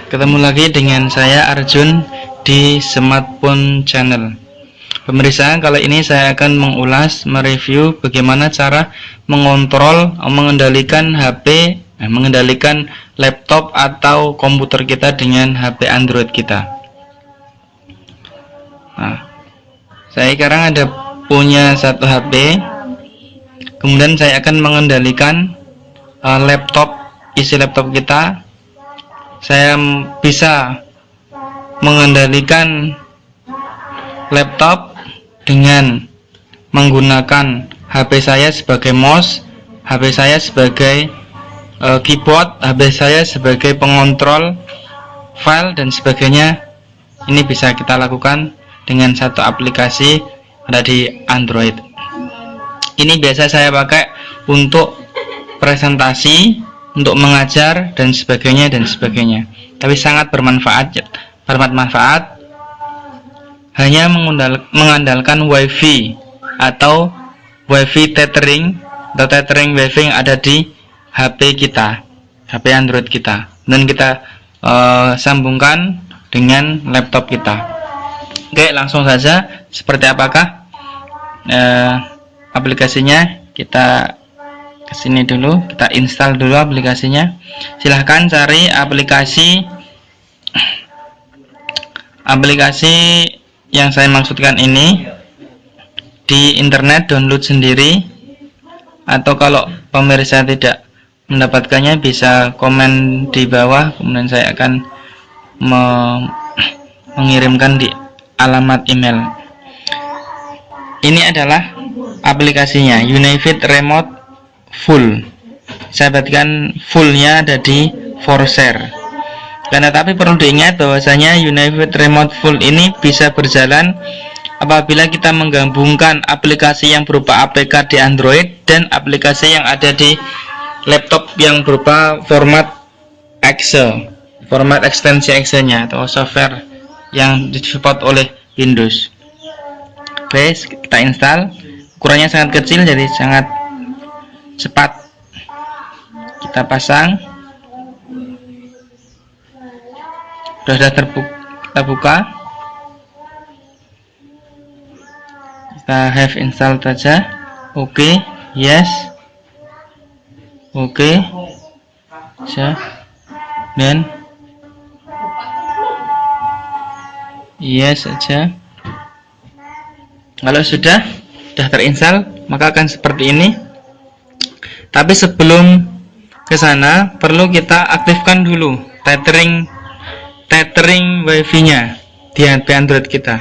Ketemu lagi dengan saya Arjun di Smartphone Channel. Pemirsa, kali ini saya akan mereview bagaimana cara mengendalikan mengendalikan laptop atau komputer kita dengan HP Android kita. Nah, saya sekarang punya satu HP. Kemudian saya akan mengendalikan isi laptop kita. Saya bisa mengendalikan laptop dengan menggunakan HP saya sebagai mouse, HP saya sebagai keyboard, HP saya sebagai pengontrol file dan sebagainya. Ini bisa kita lakukan dengan satu aplikasi ada di Android. Ini biasa saya pakai untuk presentasi, untuk mengajar dan sebagainya. Tapi sangat bermanfaat. Hanya mengandalkan WiFi atau WiFi tethering atau tethering WiFi yang ada di HP kita, HP Android kita, dan kita sambungkan dengan laptop kita. Oke, langsung saja. Seperti apakah aplikasinya? Kita kesini dulu, kita install dulu aplikasinya. Silahkan cari aplikasi yang saya maksudkan ini di internet, download sendiri, atau kalau pemirsa tidak mendapatkannya bisa komen di bawah, kemudian saya akan mengirimkan di alamat email. Ini adalah aplikasinya, Unifit Remote Full. Saya bagikan fullnya ada di Forshare. Tapi perlu diingat bahwasanya Unifit Remote Full ini bisa berjalan apabila kita menggabungkan aplikasi yang berupa APK di Android dan aplikasi yang ada di laptop yang berupa format Excel, format ekstensi Excel-nya atau software yang disupport oleh Windows. Oke, kita install. Ukurannya sangat kecil, jadi sangat cepat. Kita pasang. Sudah kita buka. Kita have install saja. Oke, yes. Oke. Dan yes saja. Kalau sudah terinstall, maka akan seperti ini. Tapi sebelum ke sana perlu kita aktifkan dulu tethering WiFi-nya di HP Android kita.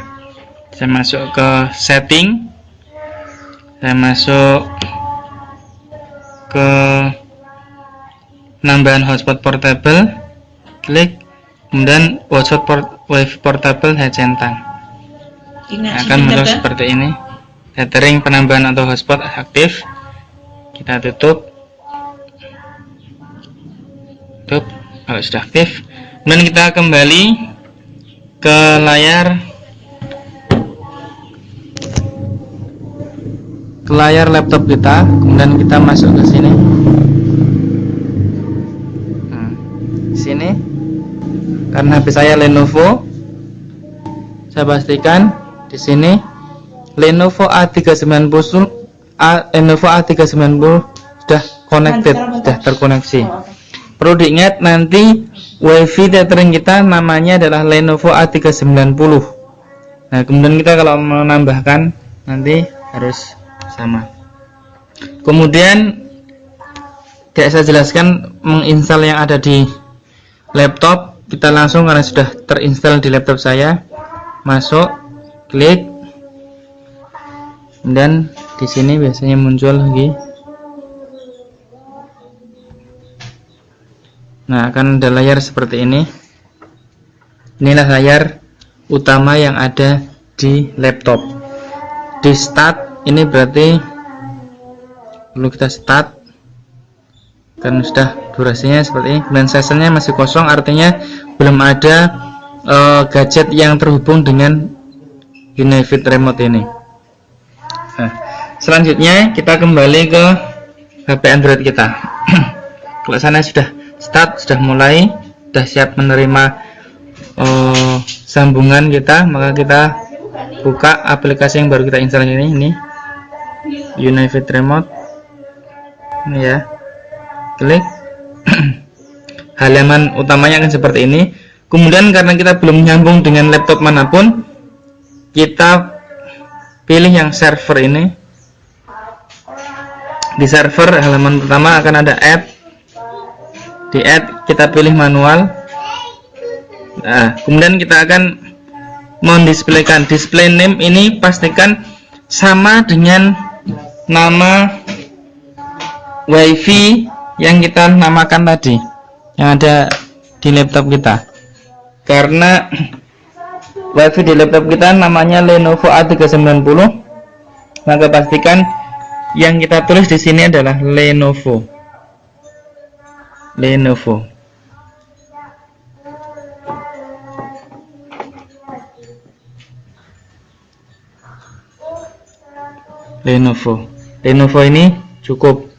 Saya masuk ke setting, saya masuk ke penambahan hotspot portable, klik, kemudian hotspot WiFi portable saya centang. Akan muncul seperti ini. Tethering penambahan atau hotspot aktif. Kita tutup. Kalau sudah aktif, kemudian kita kembali ke layar laptop kita, kemudian kita masuk ke sini. Sini, karena HP saya Lenovo, saya pastikan di sini Lenovo A390 sudah connected, sudah terkoneksi. Perlu diingat nanti WiFi tethering kita namanya adalah Lenovo A390. Nah, kemudian kita kalau menambahkan nanti harus sama. Kemudian tidak saya jelaskan menginstal yang ada di laptop. Kita langsung, karena sudah terinstall di laptop saya, masuk, klik, dan di sini biasanya muncul lagi. Nah, akan ada layar seperti ini. Inilah layar utama yang ada di laptop. Di start, ini berarti perlu kita start, karena sudah durasinya seperti ini. Dan sessionnya masih kosong, artinya belum ada gadget yang terhubung dengan Unifit Remote ini. Nah, selanjutnya kita kembali ke HP Android kita. Kalau sana sudah start, sudah mulai sudah siap menerima sambungan kita, maka kita buka aplikasi yang baru kita install ini Unifit Remote. Ini ya, klik. Halaman utamanya akan seperti ini. Kemudian karena kita belum nyambung dengan laptop manapun, kita pilih yang server ini. Di server halaman pertama akan ada add. Di add kita pilih manual. Nah, kemudian kita akan mendisplaykan display name ini, pastikan sama dengan nama WiFi yang kita namakan tadi, yang ada di laptop kita. Karena WiFi di laptop kita namanya Lenovo A390, maka pastikan yang kita tulis di sini adalah Lenovo. Lenovo ini cukup,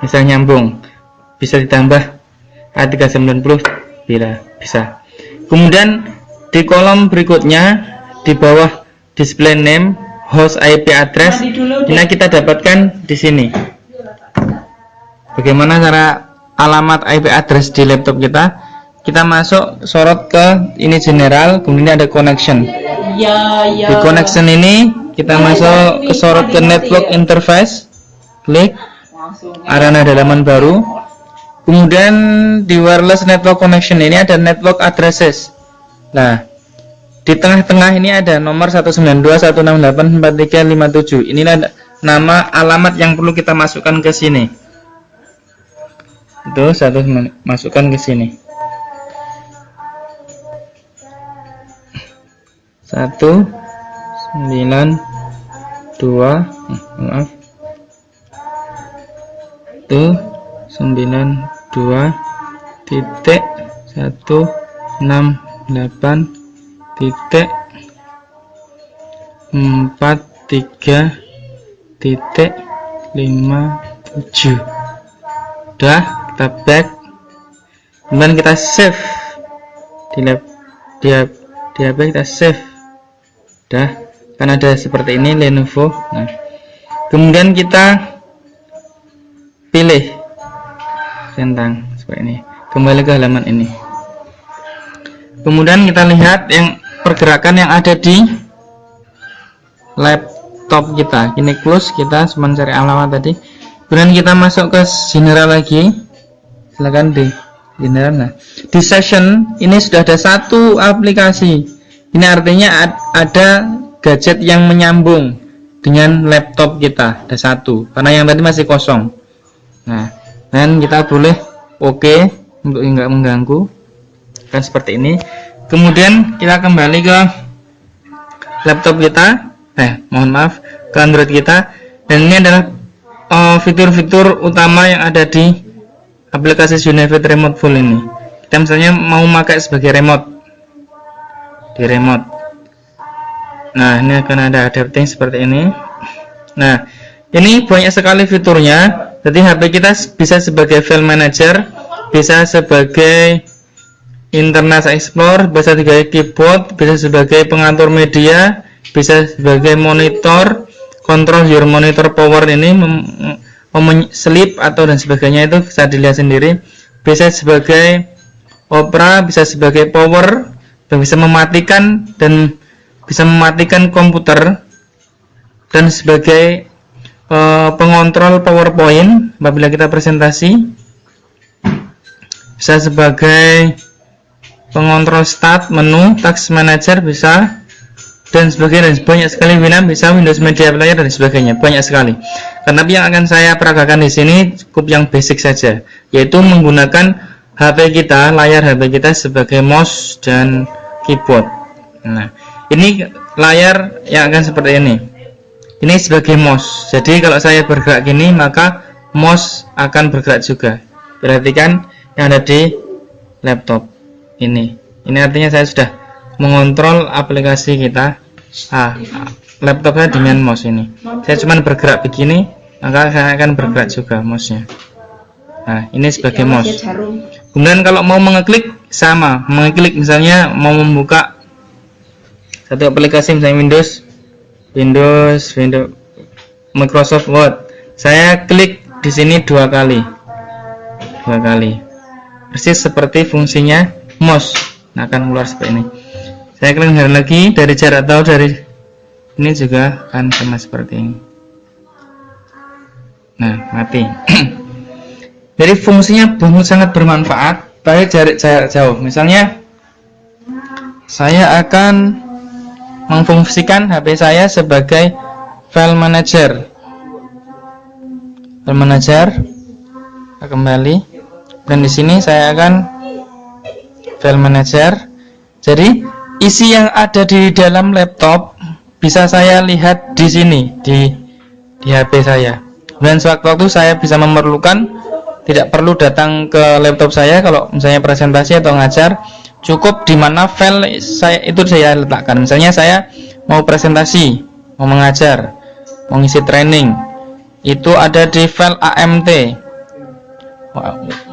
bisa nyambung, bisa ditambah A390 bila bisa. Kemudian di kolom berikutnya di bawah display name host IP address, ini kita dapatkan di sini. Bagaimana cara alamat IP address di laptop kita? Kita masuk sorot ke ini general, kemudian ada connection. Di connection ini kita masuk ke sorot ke network interface, klik, ada halaman baru. Kemudian di wireless network connection ini ada network addresses. Nah, di tengah-tengah ini ada nomor 192.168.4357. Inilah nama alamat yang perlu kita masukkan ke sini. Itu masukkan ke sini. 192.168.43.57. Udah, kita back. Kemudian kita save di HP, kita save. Udah, kan ada seperti ini Lenovo. Nah, kemudian kita pilih centang seperti ini, kembali ke halaman ini. Kemudian kita lihat yang pergerakan yang ada di laptop kita. Ini close, kita cuma cari alamat tadi. Kemudian kita masuk ke general lagi. Silakan di general. Nah, di session ini sudah ada satu aplikasi. Ini artinya ada gadget yang menyambung dengan laptop kita. Ada satu, karena yang tadi masih kosong. Nah, dan kita boleh oke untuk enggak mengganggu, kan seperti ini. Kemudian kita kembali ke laptop kita, mohon maaf, ke Android kita. Dan ini adalah fitur-fitur utama yang ada di aplikasi Unifit Remote Full ini. Kita misalnya mau pakai sebagai remote, di remote. Nah, ini akan ada adapting seperti ini. Nah, ini banyak sekali fiturnya. Jadi HP kita bisa sebagai file manager, bisa sebagai Internet Explorer, bisa sebagai keyboard, bisa sebagai pengatur media, bisa sebagai monitor, control your monitor power ini, sleep atau dan sebagainya, itu bisa dilihat sendiri. Bisa sebagai opera, bisa sebagai power, dan bisa mematikan komputer, dan sebagai pengontrol PowerPoint apabila kita presentasi, bisa sebagai pengontrol start menu, task manager bisa, dan sebagainya. Dan banyak sekali bisa Windows Media Player dan sebagainya, banyak sekali. Karena yang akan saya peragakan di sini cukup yang basic saja, yaitu menggunakan HP kita, layar HP kita sebagai mouse dan keyboard. Nah, ini layar yang akan seperti ini. Ini sebagai mouse. Jadi kalau saya bergerak gini, maka mouse akan bergerak juga. Perhatikan yang ada di laptop ini. Ini artinya saya sudah mengontrol aplikasi kita, laptopnya dengan mouse ini. Saya cuma bergerak begini, maka saya akan bergerak juga mouse-nya. Nah, ini sebagai mouse. Kemudian kalau mau mengeklik sama, mengeklik misalnya mau membuka satu aplikasi misalnya Windows Microsoft Word, saya klik di sini dua kali, persis seperti fungsinya mouse. Nah, akan keluar seperti ini. Saya klik lagi dari jarak atau dari ini juga akan sama seperti ini. Nah, mati. Jadi fungsinya sangat bermanfaat pada jarak jauh. Misalnya saya akan memfungsikan HP saya sebagai file manager. Kembali, dan di sini saya akan file manager. Jadi isi yang ada di dalam laptop bisa saya lihat di sini di HP saya. Dan sewaktu-waktu saya bisa memerlukan, tidak perlu datang ke laptop saya kalau misalnya presentasi atau ngajar, cukup di mana file saya itu saya letakkan. Misalnya saya mau presentasi, mau mengajar, mau ngisi training, itu ada di file AMT,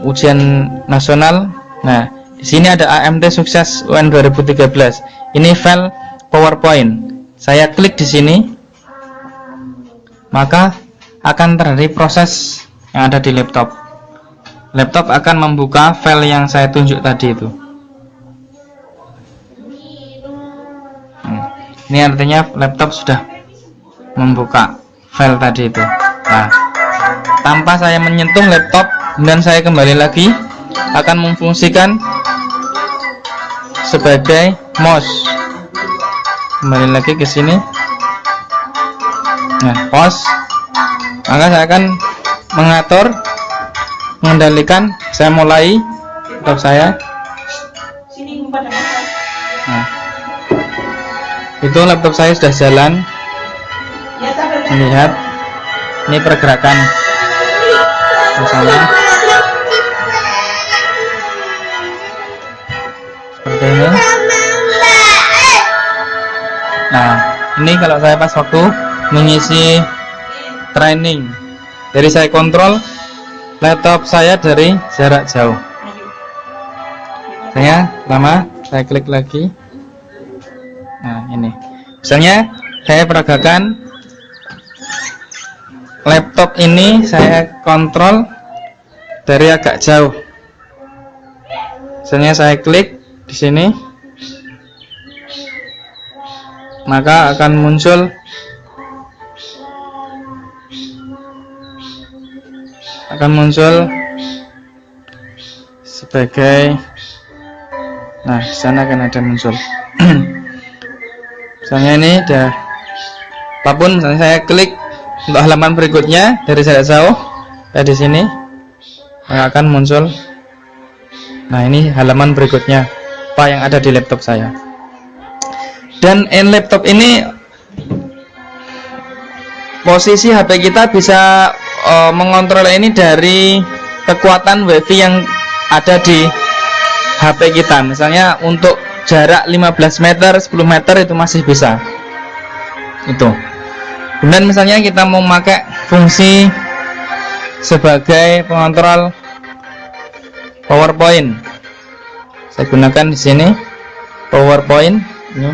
ujian nasional. Nah, di sini ada AMT sukses UN 2013. Ini file PowerPoint. Saya klik di sini, maka akan terjadi proses yang ada di laptop. Laptop akan membuka file yang saya tunjuk tadi itu. Ini artinya laptop sudah membuka file tadi itu. Nah, tanpa saya menyentuh laptop dan saya kembali lagi, akan memfungsikan sebagai mouse. Kembali lagi ke sini. Nah, pause. Maka saya akan mengendalikan. Saya mulai laptop saya. Nah, itu laptop saya sudah jalan. Lihat, ini pergerakan bersama seperti ini. Nah, ini kalau saya pas waktu mengisi training, jadi saya kontrol laptop saya dari jarak jauh. Saya klik lagi. Nah, ini misalnya saya peragakan laptop ini, saya kontrol dari agak jauh. Misalnya saya klik di sini, maka akan muncul sebagai, nah di sana akan ada muncul. Misalnya ini udah apapun, misalnya saya klik untuk halaman berikutnya dari jarak jauh, di sini akan muncul. Nah, ini halaman berikutnya apa yang ada di laptop saya. Dan laptop ini posisi HP kita bisa mengontrol ini dari kekuatan WiFi yang ada di HP kita. Misalnya untuk jarak 15 meter, 10 meter itu masih bisa. Itu. Kemudian misalnya kita mau pakai fungsi sebagai pengontrol PowerPoint. Saya gunakan di sini PowerPoint. Ini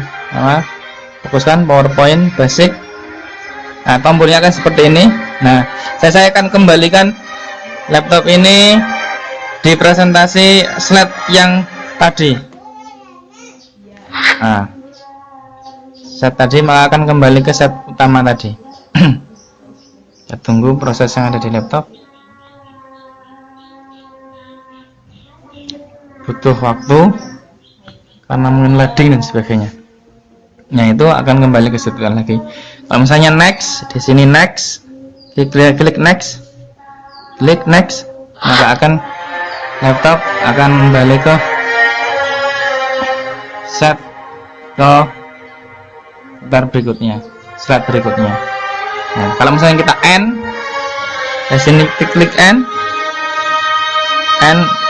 fokuskan PowerPoint basic. Nah, tombolnya akan seperti ini. Nah, saya akan kembalikan laptop ini di presentasi slide yang tadi. Nah, set tadi maka akan kembali ke set utama tadi. Kita tunggu proses yang ada di laptop. Butuh waktu karena mungkin loading dan sebagainya. Nah, itu akan kembali ke set lagi. Kalau misalnya next, di sini next, klik next, maka akan laptop akan kembali ke set ke berikutnya, slide berikutnya. Nah, kalau misalnya kita end, di sini klik end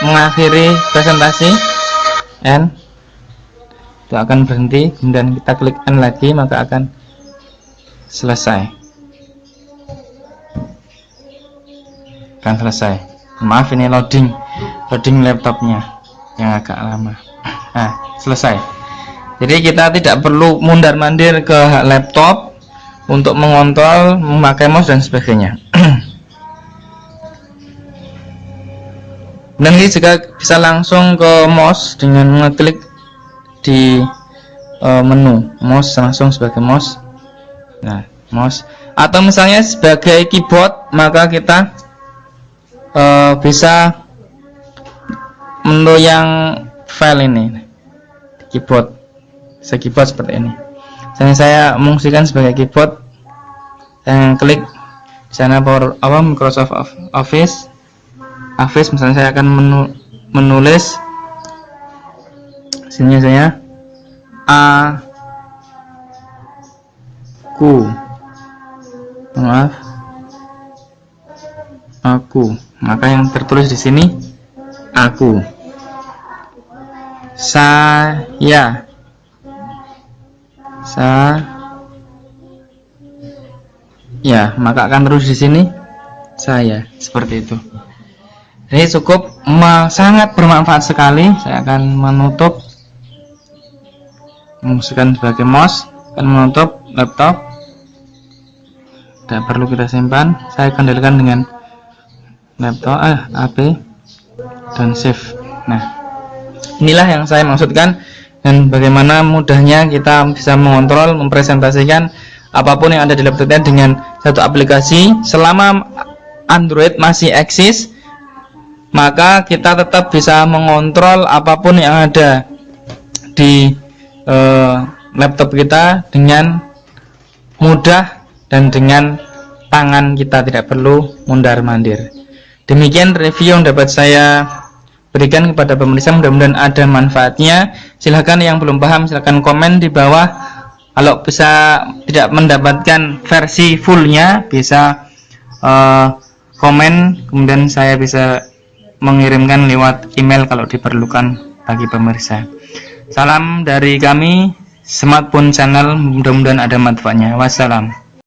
mengakhiri presentasi, end itu akan berhenti. Kemudian kita klik end lagi, maka akan selesai. Maaf, ini loading loading laptopnya yang agak lama. Nah, selesai. Jadi kita tidak perlu mundar-mandir ke laptop untuk mengontrol, memakai mouse dan sebagainya. Dan ini juga bisa langsung ke mouse dengan mengeklik di menu mouse, langsung sebagai mouse. Nah, mouse atau misalnya sebagai keyboard, maka kita bisa menu yang file ini keyboard, keyboard seperti ini. Misalnya saya mengungsikan sebagai keyboard, saya klik di sana Microsoft Office. Misalnya saya akan menulis sini saya aku, maka yang tertulis di sini aku, ya, maka akan terus di sini saya, seperti itu. Ini cukup sangat bermanfaat sekali. Saya akan menutup, menggunakan sebagai mouse, akan menutup laptop. Tidak perlu kita simpan. Saya kendalikan dengan laptop HP dan save. Nah, inilah yang saya maksudkan, dan bagaimana mudahnya kita bisa mengontrol, mempresentasikan apapun yang ada di laptopnya dengan satu aplikasi. Selama Android masih eksis, maka kita tetap bisa mengontrol apapun yang ada di laptop kita dengan mudah dan dengan tangan kita, tidak perlu mundar-mandir. Demikian review yang dapat saya berikan kepada pemirsa, mudah-mudahan ada manfaatnya. Silahkan yang belum paham, silahkan komen di bawah. Kalau bisa tidak mendapatkan versi fullnya, bisa komen, kemudian saya bisa mengirimkan lewat email kalau diperlukan bagi pemirsa. Salam dari kami, Smartphone Channel, mudah-mudahan ada manfaatnya. Wassalam.